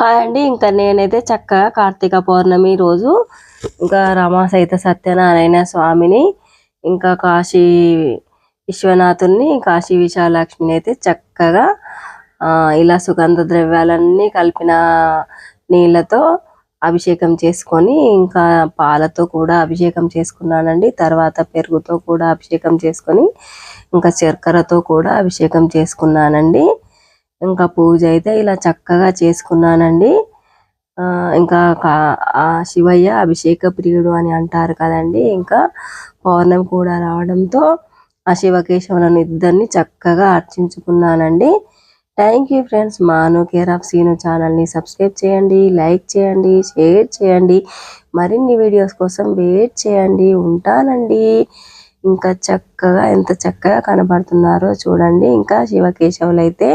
Hi అండి. ఇంకా నేనైతే చక్కగా కార్తీక పౌర్ణమి రోజు ఇంకా రమాసహిత సత్యనారాయణ స్వామిని, ఇంకా కాశీ విశ్వనాథుని, కాశీ విశాలాక్ష్మిని అయితే చక్కగా ఇలా సుగంధ ద్రవ్యాలన్నీ కలిపిన నీళ్ళతో అభిషేకం చేసుకొని, ఇంకా పాలతో కూడా అభిషేకం చేసుకున్నానండి. తర్వాత పెరుగుతో కూడా అభిషేకం చేసుకొని, ఇంకా చక్కెరతో కూడా అభిషేకం చేసుకున్నానండి. ఇంకా పూజ అయితే ఇలా చక్కగా చేసుకున్నానండి. ఇంకా శివయ్య అభిషేక ప్రియుడు అని అంటారు కదండి. ఇంకా పౌర్ణమి కూడా రావడంతో ఆ శివకేశవులను ఇద్దరిని చక్కగా అర్చించుకున్నానండి. Thank you friends. Manu care of Seenu ఛానల్ని సబ్స్క్రైబ్ చేయండి, లైక్ చేయండి, షేర్ చేయండి. మరిన్ని వీడియోస్ కోసం వెయిట్ చేయండి. ఉంటానండి. ఇంకా చక్కగా ఎంత చక్కగా కనబడుతున్నారో చూడండి. ఇంకా శివకేశవులు అయితే